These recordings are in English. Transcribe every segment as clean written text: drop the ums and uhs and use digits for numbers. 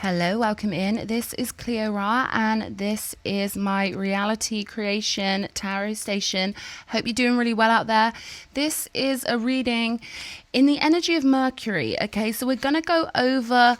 Hello, welcome in. This is Cleo and this is my reality creation tarot station. Hope you're doing really well out there. This is a reading in the energy of Mercury. Okay, so we're going to go over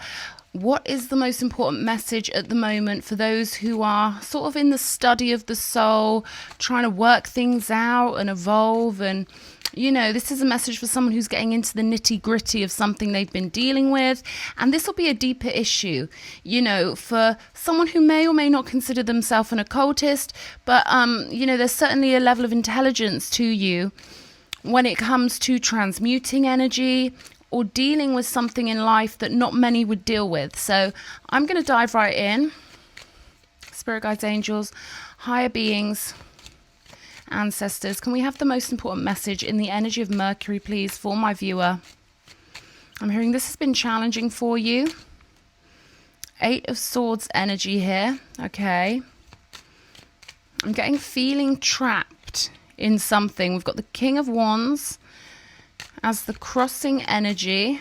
what is the most important message at the moment for those who are sort of in the study of the soul, trying to work things out and evolve. And you know, this is a message for someone who's getting into the nitty gritty of something they've been dealing with. And this will be a deeper issue, you know, for someone who may or may not consider themselves an occultist. But, you know, there's certainly a level of intelligence to you when it comes to transmuting energy or dealing with something in life that not many would deal with. So I'm going to dive right in. Spirit guides, angels, higher beings, ancestors, can we have the most important message in the energy of Mercury, please, for my viewer? I'm hearing this has been challenging for you. 8 of Swords energy here. Okay. I'm getting feeling trapped in something. We've got the King of Wands as the crossing energy.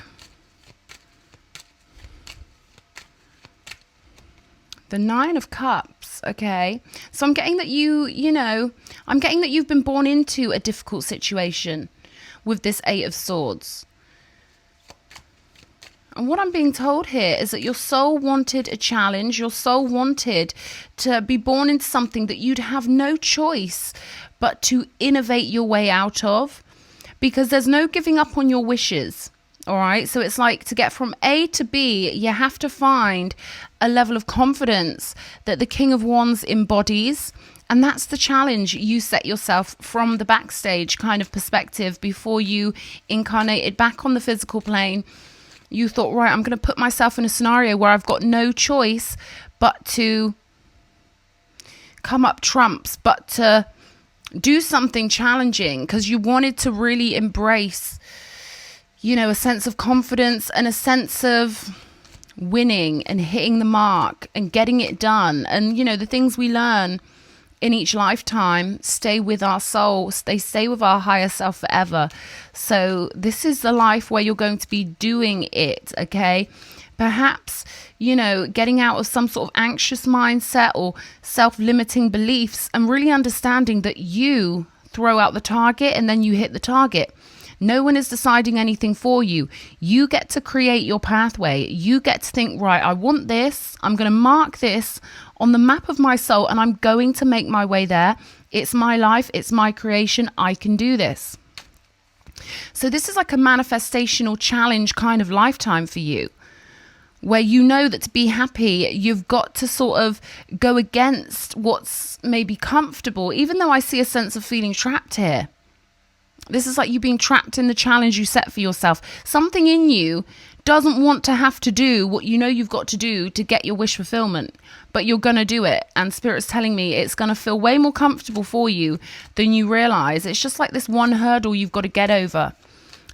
The 9 of Cups. Okay, so I'm getting that I'm getting that you've been born into a difficult situation with this 8 of Swords. And what I'm being told here is that your soul wanted a challenge. Your soul wanted to be born into something that you'd have no choice but to innovate your way out of, because there's no giving up on your wishes. All right, so it's like to get from A to B, you have to find a level of confidence that the King of Wands embodies. And that's the challenge you set yourself from the backstage kind of perspective before you incarnated back on the physical plane. You thought, right, I'm going to put myself in a scenario where I've got no choice but to come up trumps, but to do something challenging, because you wanted to really embrace, you know, a sense of confidence and a sense of winning and hitting the mark and getting it done. And, you know, the things we learn in each lifetime stay with our soul. They stay with our higher self forever. So this is the life where you're going to be doing it, okay? Perhaps, you know, getting out of some sort of anxious mindset or self-limiting beliefs and really understanding that you throw out the target and then you hit the target. No one is deciding anything for you. You get to create your pathway. You get to think, right, I want this. I'm going to mark this on the map of my soul and I'm going to make my way there. It's my life. It's my creation. I can do this. So this is like a manifestational challenge kind of lifetime for you, where you know that to be happy, you've got to sort of go against what's maybe comfortable, even though I see a sense of feeling trapped here. This is like you being trapped in the challenge you set for yourself. Something in you doesn't want to have to do what you know you've got to do to get your wish fulfillment, but you're going to do it. And Spirit's telling me it's going to feel way more comfortable for you than you realize. It's just like this one hurdle you've got to get over.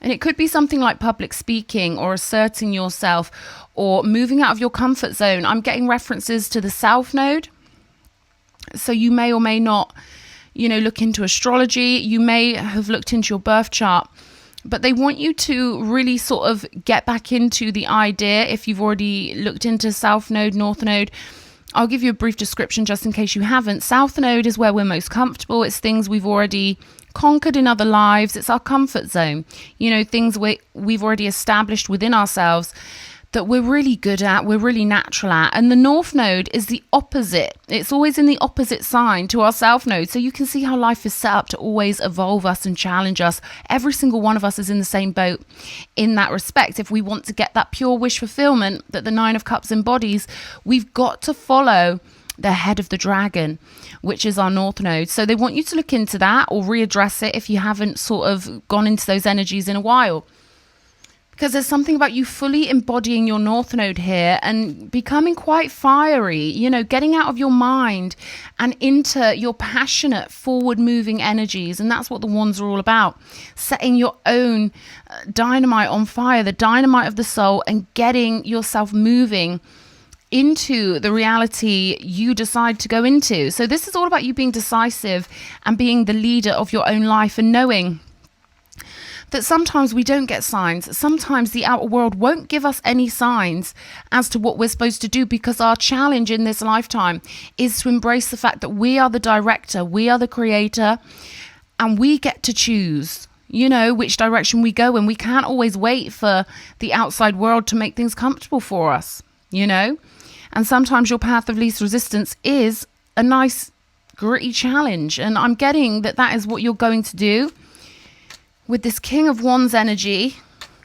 And it could be something like public speaking or asserting yourself or moving out of your comfort zone. I'm getting references to the South Node. So you may or may not, you know, look into astrology. You may have looked into your birth chart, but they want you to really sort of get back into the idea. If you've already looked into South Node, North Node, I'll give you a brief description just in case you haven't. South Node is where we're most comfortable. It's things we've already conquered in other lives. It's our comfort zone. You know, things we've already established within ourselves that we're really good at, we're really natural at. And the North Node is the opposite. It's always in the opposite sign to our South Node. So you can see how life is set up to always evolve us and challenge us. Every single one of us is in the same boat in that respect. If we want to get that pure wish fulfillment that the 9 of Cups embodies, we've got to follow the head of the dragon, which is our North Node. So they want you to look into that or readdress it if you haven't sort of gone into those energies in a while. Because there's something about you fully embodying your North Node here and becoming quite fiery, you know, getting out of your mind and into your passionate, forward-moving energies. And that's what the wands are all about. Setting your own dynamite on fire, the dynamite of the soul, and getting yourself moving into the reality you decide to go into. So this is all about you being decisive and being the leader of your own life and knowing that sometimes we don't get signs. Sometimes the outer world won't give us any signs as to what we're supposed to do, because our challenge in this lifetime is to embrace the fact that we are the director, we are the creator, and we get to choose, which direction we go. And we can't always wait for the outside world to make things comfortable for us, And sometimes your path of least resistance is a nice, gritty challenge. And I'm getting that is what you're going to do with this King of Wands energy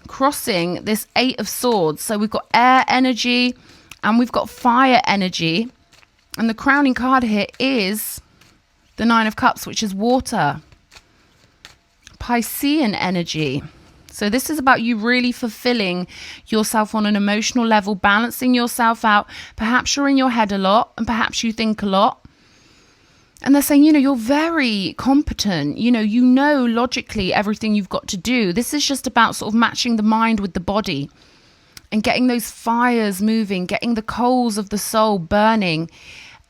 crossing this Eight of Swords. So we've got air energy and we've got fire energy. And the crowning card here is the Nine of Cups, which is water. Piscean energy. So this is about you really fulfilling yourself on an emotional level, balancing yourself out. Perhaps you're in your head a lot and perhaps you think a lot. And they're saying, you're very competent. You know logically everything you've got to do. This is just about sort of matching the mind with the body and getting those fires moving, getting the coals of the soul burning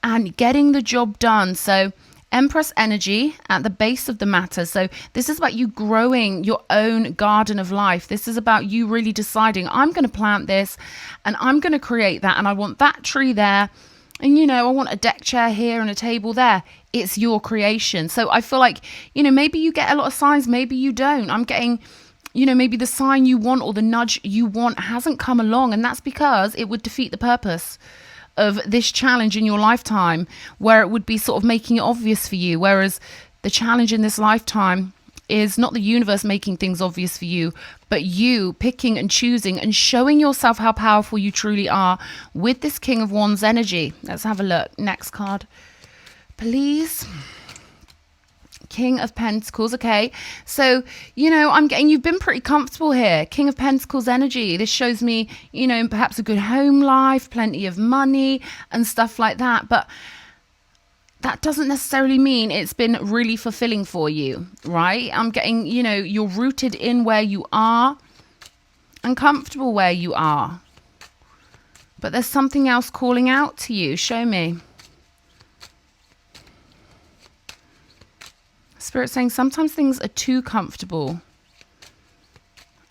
and getting the job done. So Empress energy at the base of the matter. So this is about you growing your own garden of life. This is about you really deciding, I'm going to plant this and I'm going to create that. And I want that tree there. And, I want a deck chair here and a table there. It's your creation. So I feel like, maybe you get a lot of signs, maybe you don't. I'm getting, maybe the sign you want or the nudge you want hasn't come along. And that's because it would defeat the purpose of this challenge in your lifetime, where it would be sort of making it obvious for you. Whereas the challenge in this lifetime is not the universe making things obvious for you, but you picking and choosing and showing yourself how powerful you truly are with this King of Wands energy. Let's have a look. Next card, please. King of Pentacles. Okay, so I'm getting you've been pretty comfortable here. King of Pentacles energy. This shows me perhaps a good home life, plenty of money and stuff like that, but that doesn't necessarily mean it's been really fulfilling for you, right? I'm getting you're rooted in where you are and comfortable where you are, but there's something else calling out to you. Show me. Spirit saying sometimes things are too comfortable.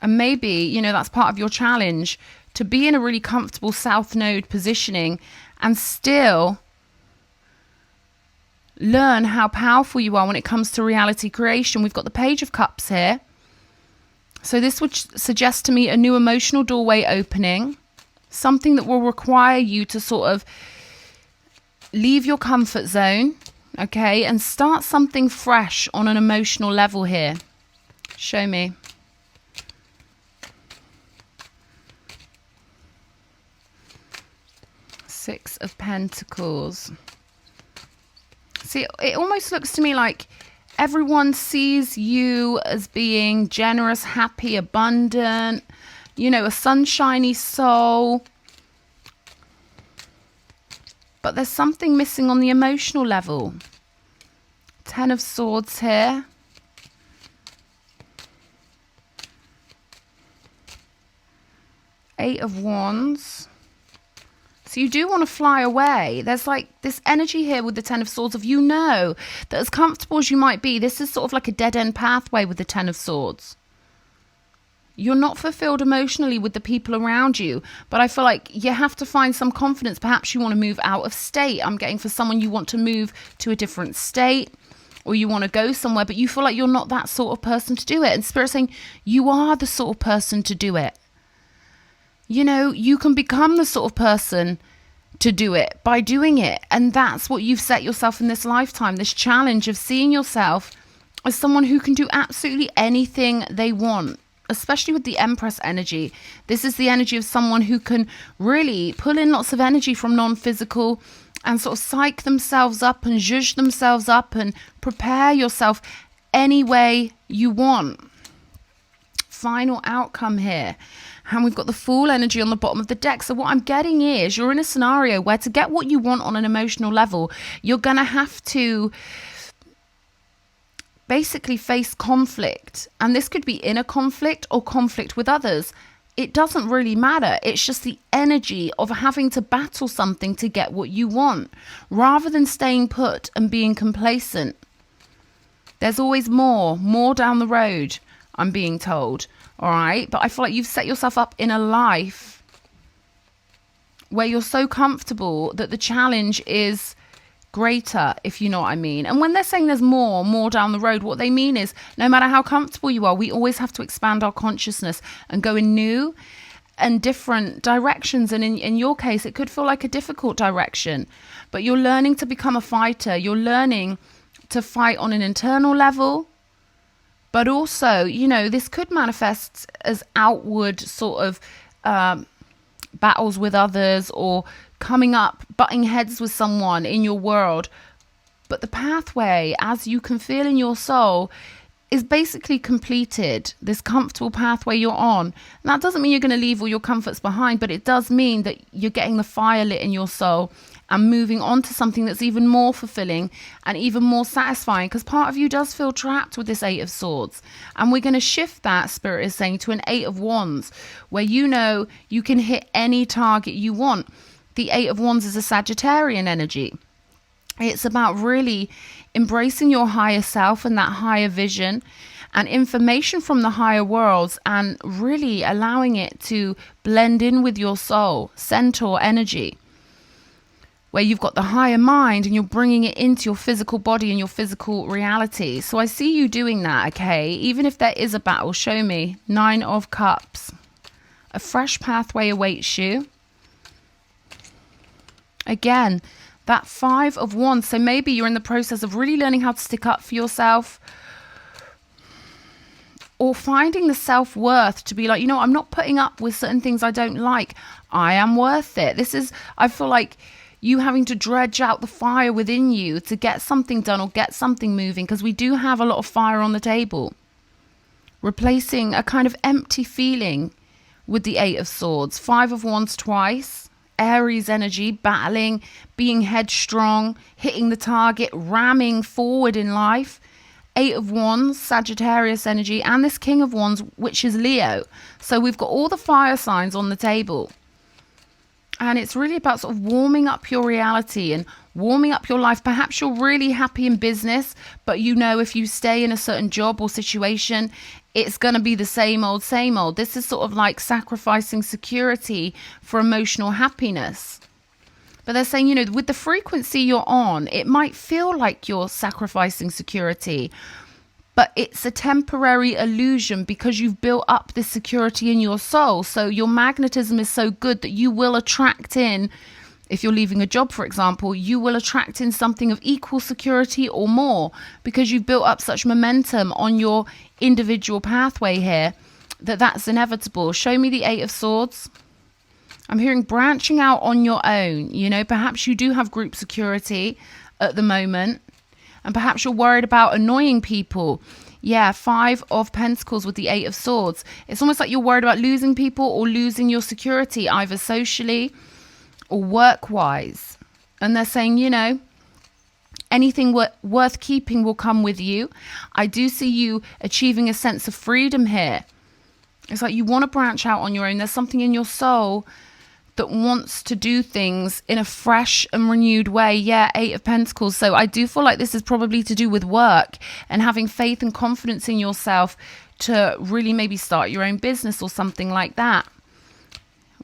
And maybe, that's part of your challenge, to be in a really comfortable South Node positioning and still learn how powerful you are when it comes to reality creation. We've got the Page of Cups here. So this would suggest to me a new emotional doorway opening, something that will require you to sort of leave your comfort zone. Okay, and start something fresh on an emotional level here. Show me. Six of Pentacles. See, it almost looks to me like everyone sees you as being generous, happy, abundant, a sunshiny soul. But there's something missing on the emotional level. Ten of Swords here. Eight of Wands. So you do want to fly away. There's like this energy here with the Ten of Swords of that as comfortable as you might be, this is sort of like a dead-end pathway with the Ten of Swords. You're not fulfilled emotionally with the people around you, but I feel like you have to find some confidence. Perhaps you want to move out of state. I'm getting for someone you want to move to a different state, or you want to go somewhere, but you feel like you're not that sort of person to do it. And Spirit's saying you are the sort of person to do it. You can become the sort of person to do it by doing it. And that's what you've set yourself in this lifetime, this challenge of seeing yourself as someone who can do absolutely anything they want. Especially with the Empress energy. This is the energy of someone who can really pull in lots of energy from non-physical and sort of psych themselves up and zhuzh themselves up and prepare yourself any way you want. Final outcome here. And we've got the Fool energy on the bottom of the deck. So what I'm getting is you're in a scenario where to get what you want on an emotional level, you're going to have to basically face conflict. And this could be inner conflict or conflict with others. It doesn't really matter. It's just the energy of having to battle something to get what you want, rather than staying put and being complacent. There's always more down the road. I'm being told. All right. But I feel like you've set yourself up in a life where you're so comfortable that the challenge is greater, if you know what I mean. And when they're saying there's more down the road, what they mean is no matter how comfortable you are, we always have to expand our consciousness and go in new and different directions. And in your case, it could feel like a difficult direction, but you're learning to become a fighter. You're learning to fight on an internal level, but also, you know, this could manifest as outward sort of battles with others or coming up, butting heads with someone in your world. But the pathway, as you can feel in your soul, is basically completed. This comfortable pathway you're on. And that doesn't mean you're going to leave all your comforts behind, but it does mean that you're getting the fire lit in your soul and moving on to something that's even more fulfilling and even more satisfying, because part of you does feel trapped with this 8 of Swords. And we're going to shift that, Spirit is saying, to an 8 of Wands, where you know you can hit any target you want. The 8 of Wands is a Sagittarian energy. It's about really embracing your higher self and that higher vision and information from the higher worlds, and really allowing it to blend in with your soul, centaur energy, where you've got the higher mind and you're bringing it into your physical body and your physical reality. So I see you doing that, okay? Even if there is a battle, show me. 9 of Cups. A fresh pathway awaits you. Again, that 5 of Wands. So maybe you're in the process of really learning how to stick up for yourself, or finding the self-worth to be like, you know, I'm not putting up with certain things I don't like. I am worth it. This is, I feel like, you having to dredge out the fire within you to get something done or get something moving, because we do have a lot of fire on the table. Replacing a kind of empty feeling with the 8 of Swords. 5 of Wands twice. Aries energy, battling, being headstrong, hitting the target, ramming forward in life. 8 of Wands, Sagittarius energy, and this King of Wands, which is Leo. So we've got all the fire signs on the table. And it's really about sort of warming up your reality and warming up your life. Perhaps you're really happy in business, but you know if you stay in a certain job or situation, it's going to be the same old, same old. This is sort of like sacrificing security for emotional happiness. But they're saying, you know, with the frequency you're on, it might feel like you're sacrificing security, but it's a temporary illusion because you've built up this security in your soul. So your magnetism is so good that you will attract in, if you're leaving a job, for example, you will attract in something of equal security or more, because you've built up such momentum on your individual pathway here that's inevitable. Show me the 8 of Swords. I'm hearing branching out on your own. You know, perhaps you do have group security at the moment, and perhaps you're worried about annoying people. Yeah, 5 of Pentacles with the 8 of Swords. It's almost like you're worried about losing people or losing your security, either socially or work-wise. And they're saying, you know, anything worth keeping will come with you. I do see you achieving a sense of freedom here. It's like you want to branch out on your own. There's something in your soul that wants to do things in a fresh and renewed way. Yeah, 8 of Pentacles. So I do feel like this is probably to do with work and having faith and confidence in yourself to really maybe start your own business or something like that.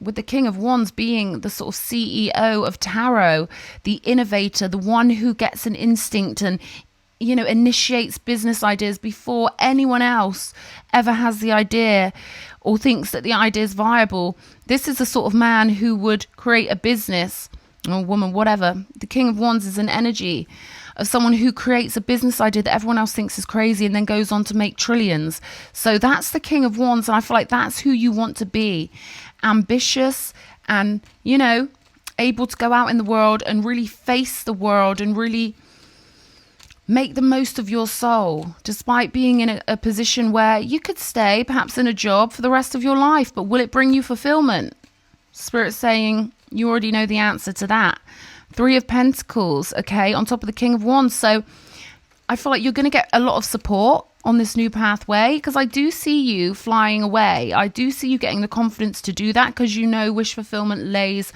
With the King of Wands being the sort of CEO of tarot, the innovator, the one who gets an instinct and, you know, initiates business ideas before anyone else ever has the idea or thinks that the idea is viable. This is the sort of man who would create a business, or woman, whatever. The King of Wands is an energy of someone who creates a business idea that everyone else thinks is crazy and then goes on to make trillions. So that's the King of Wands, and I feel like that's who you want to be. Ambitious and, you know, able to go out in the world and really face the world and really make the most of your soul, despite being in a position where you could stay perhaps in a job for the rest of your life, but will it bring you fulfillment? Spirit's saying you already know the answer to that. 3 of Pentacles, okay, on top of the King of Wands. So I feel like you're going to get a lot of support on this new pathway, because I do see you flying away. I do see you getting the confidence to do that, because you know wish fulfillment lays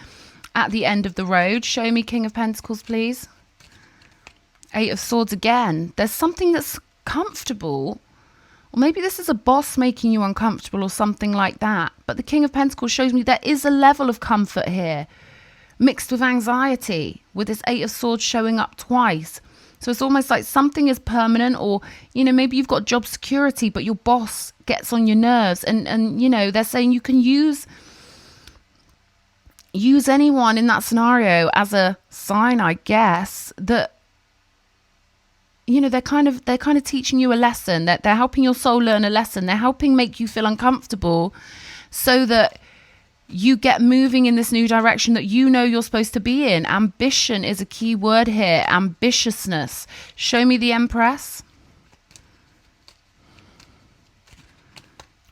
at the end of the road. Show me King of Pentacles, please. 8 of Swords again. There's something that's comfortable Or maybe this is a boss making you uncomfortable or something like that. But the King of Pentacles shows me there is a level of comfort here, mixed with anxiety, with this Eight of Swords showing up twice. So it's almost like something is permanent, or, you know, maybe you've got job security, but your boss gets on your nerves. And you know, they're saying you can use anyone in that scenario as a sign, I guess, that, you know, they're kind of teaching you a lesson, that they're helping your soul learn a lesson. They're helping make you feel uncomfortable so that you get moving in this new direction that you know you're supposed to be in. Ambition is a key word here. Ambitiousness. Show me the Empress.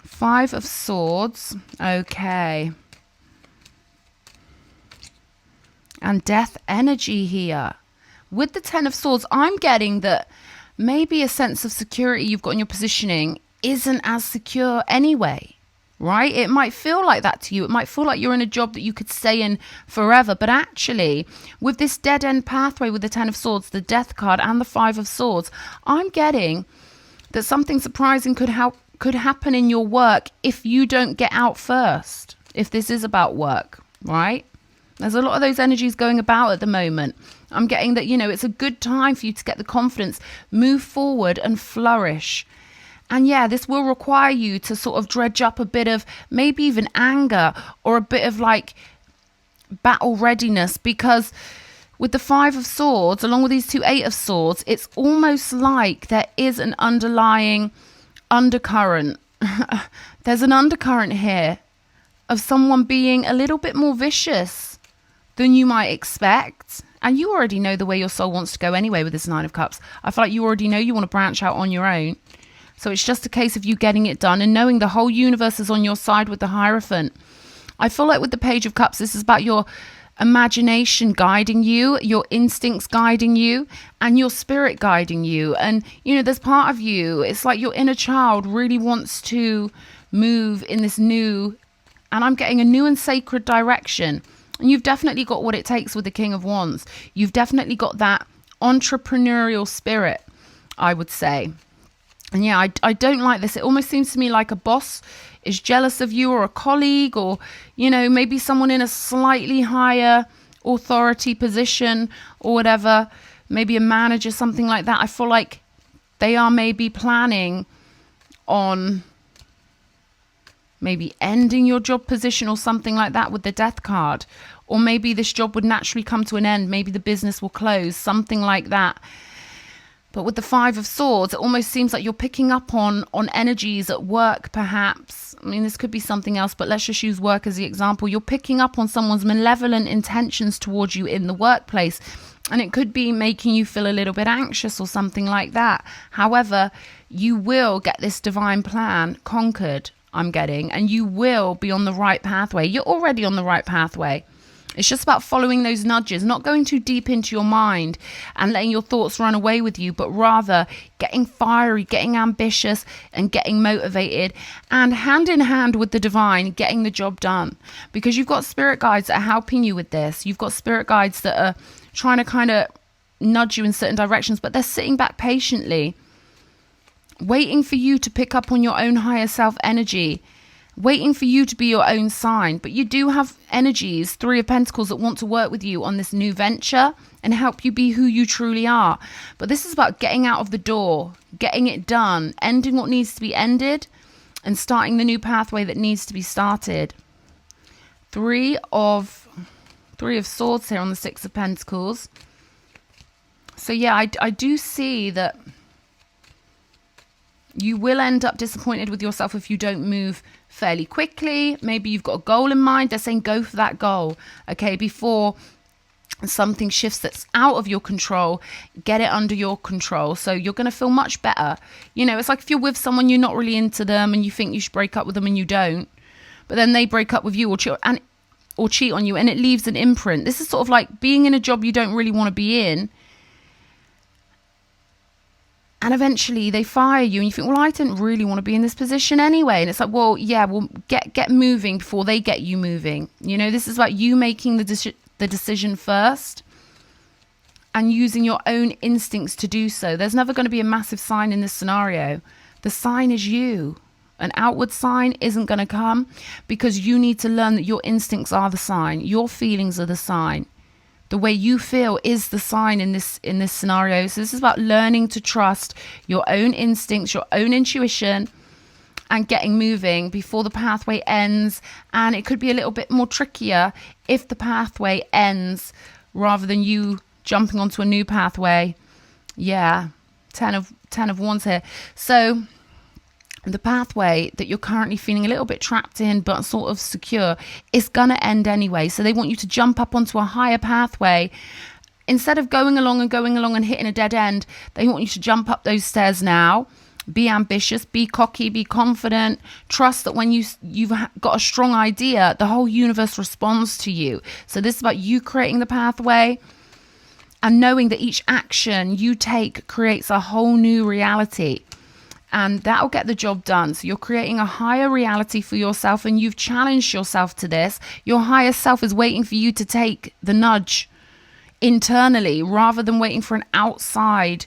Five of Swords. Okay. And Death energy here. With the Ten of Swords, I'm getting that maybe a sense of security you've got in your positioning isn't as secure anyway. Right? It might feel like that to you. It might feel like you're in a job that you could stay in forever. But actually, with this dead end pathway with the Ten of Swords, the Death card, and the Five of Swords, I'm getting that something surprising could happen in your work if you don't get out first. If this is about work, right? There's a lot of those energies going about at the moment. I'm getting that, you know, it's a good time for you to get the confidence, move forward and flourish. And yeah, this will require you to sort of dredge up a bit of maybe even anger or a bit of like battle readiness, because with the Five of Swords, along with these two Eight of Swords, it's almost like there is an underlying undercurrent. There's an undercurrent here of someone being a little bit more vicious than you might expect. And you already know the way your soul wants to go anyway with this Nine of Cups. I feel like you already know you want to branch out on your own. So it's just a case of you getting it done and knowing the whole universe is on your side with the Hierophant. I feel like with the Page of Cups, this is about your imagination guiding you, your instincts guiding you, and your spirit guiding you. And, you know, there's part of you, it's like your inner child really wants to move in this new, and I'm getting a new and sacred direction. And you've definitely got what it takes with the King of Wands. You've definitely got that entrepreneurial spirit, I would say. And yeah, I don't like this. It almost seems to me like a boss is jealous of you, or a colleague, or, you know, maybe someone in a slightly higher authority position or whatever, maybe a manager, something like that. I feel like they are maybe planning on maybe ending your job position or something like that with the Death card. Or maybe this job would naturally come to an end. Maybe the business will close, something like that. But with the Five of Swords, it almost seems like you're picking up on energies at work, perhaps. I mean, this could be something else, but let's just use work as the example. You're picking up on someone's malevolent intentions towards you in the workplace. And it could be making you feel a little bit anxious or something like that. However, you will get this divine plan conquered, I'm getting, and you will be on the right pathway. You're already on the right pathway. It's just about following those nudges, not going too deep into your mind and letting your thoughts run away with you, but rather getting fiery, getting ambitious and getting motivated, and hand in hand with the divine, getting the job done. Because you've got spirit guides that are helping you with this. You've got spirit guides that are trying to kind of nudge you in certain directions, but they're sitting back patiently, waiting for you to pick up on your own higher self energy, waiting for you to be your own sign. But you do have energies, Three of Pentacles, that want to work with you on this new venture and help you be who you truly are. But this is about getting out of the door, getting it done, ending what needs to be ended, and starting the new pathway that needs to be started. Three of Swords here on the Six of Pentacles. So yeah, I do see that you will end up disappointed with yourself if you don't move fairly quickly. Maybe you've got a goal in mind. They're saying go for that goal, okay, before something shifts that's out of your control. Get it under your control, so you're going to feel much better. You know, it's like if you're with someone, you're not really into them and you think you should break up with them and you don't, but then they break up with you or cheat on you, and it leaves an imprint. This is sort of like being in a job you don't really want to be in, and eventually they fire you and you think, well, I didn't really want to be in this position anyway. And it's like, well, yeah, well, get moving before they get you moving. You know, this is about you making the decision first and using your own instincts to do so. There's never going to be a massive sign in this scenario. The sign is you. An outward sign isn't going to come, because you need to learn that your instincts are the sign. Your feelings are the sign. The way you feel is the sign in this scenario. So this is about learning to trust your own instincts, your own intuition, and getting moving before the pathway ends. And it could be a little bit more trickier if the pathway ends rather than you jumping onto a new pathway. Yeah, 10 of wands here. So the pathway that you're currently feeling a little bit trapped in but sort of secure is going to end anyway. So they want you to jump up onto a higher pathway. Instead of going along and hitting a dead end, they want you to jump up those stairs now. Be ambitious, be cocky, be confident. Trust that when you've got a strong idea, the whole universe responds to you. So this is about you creating the pathway and knowing that each action you take creates a whole new reality. And that'll get the job done. So you're creating a higher reality for yourself, and you've challenged yourself to this. Your higher self is waiting for you to take the nudge internally rather than waiting for an outside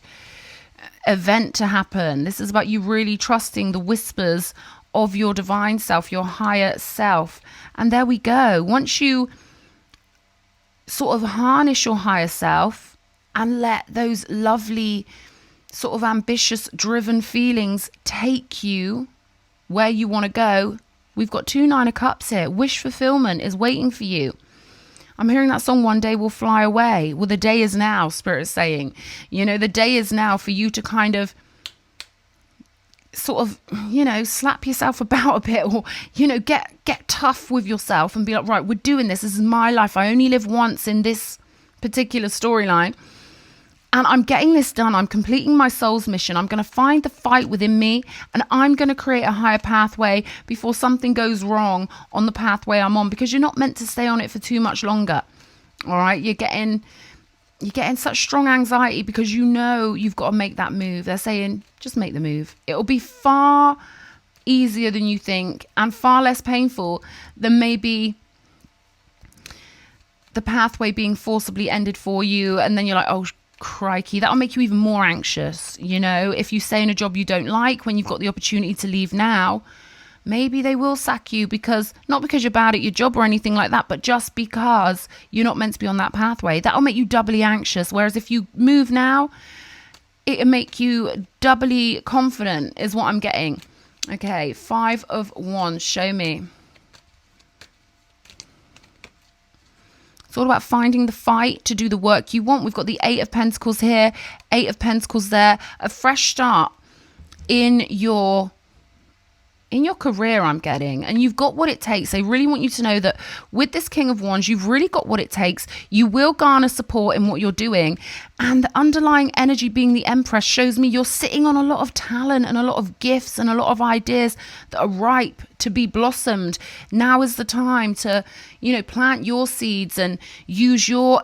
event to happen. This is about you really trusting the whispers of your divine self, your higher self. And there we go. Once you sort of harness your higher self and let those lovely sort of ambitious, driven feelings take you where you want to go. We've got 2 9 of Cups here. Wish fulfillment is waiting for you. I'm hearing that song, One Day Will Fly Away. Well, the day is now, Spirit is saying. You know, the day is now for you to kind of sort of, you know, slap yourself about a bit, or, you know, get tough with yourself and be like, right, we're doing this. This is my life. I only live once in this particular storyline. And I'm getting this done. I'm completing my soul's mission. I'm going to find the fight within me, and I'm going to create a higher pathway before something goes wrong on the pathway I'm on, because you're not meant to stay on it for too much longer. All right. You're getting such strong anxiety because you know you've got to make that move. They're saying, just make the move. It'll be far easier than you think and far less painful than maybe the pathway being forcibly ended for you. And then you're like, oh, crikey, that'll make you even more anxious. You know, if you stay in a job you don't like when you've got the opportunity to leave now, maybe they will sack you, because not because you're bad at your job or anything like that, but just because you're not meant to be on that pathway. That'll make you doubly anxious. Whereas if you move now, it'll make you doubly confident, is what I'm getting. Okay, 5 of Wands, show me. It's all about finding the fight to do the work you want. We've got the 8 of Pentacles here, 8 of Pentacles there. A fresh start in your career, I'm getting. And you've got what it takes. They really want you to know that with this King of Wands, you've really got what it takes. You will garner support in what you're doing. And the underlying energy being the Empress shows me you're sitting on a lot of talent and a lot of gifts and a lot of ideas that are ripe to be blossomed. Now is the time to, you know, plant your seeds and use your,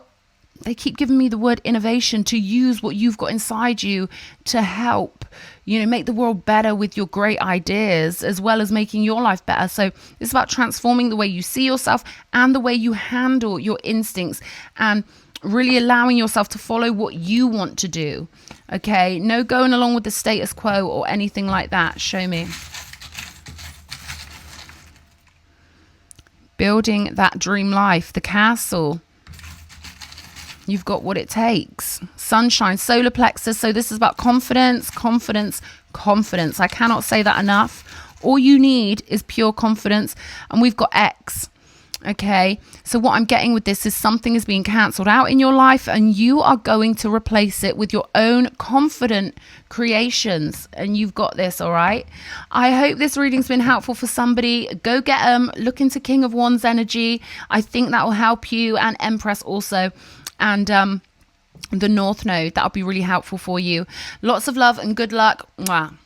they keep giving me the word innovation, to use what you've got inside you to help, you know, make the world better with your great ideas, as well as making your life better. So it's about transforming the way you see yourself and the way you handle your instincts, and really allowing yourself to follow what you want to do. Okay, no going along with the status quo or anything like that. Show me. Building that dream life, the castle. You've got what it takes. Sunshine, solar plexus. So this is about confidence, confidence, confidence. I cannot say that enough. All you need is pure confidence. And we've got X. Okay. So what I'm getting with this is something is being cancelled out in your life, and you are going to replace it with your own confident creations. And you've got this. All right. I hope this reading's been helpful for somebody. Go get them. Look into King of Wands energy. I think that will help you, and Empress also. And the North Node, that'll be really helpful for you. Lots of love and good luck. Mwah.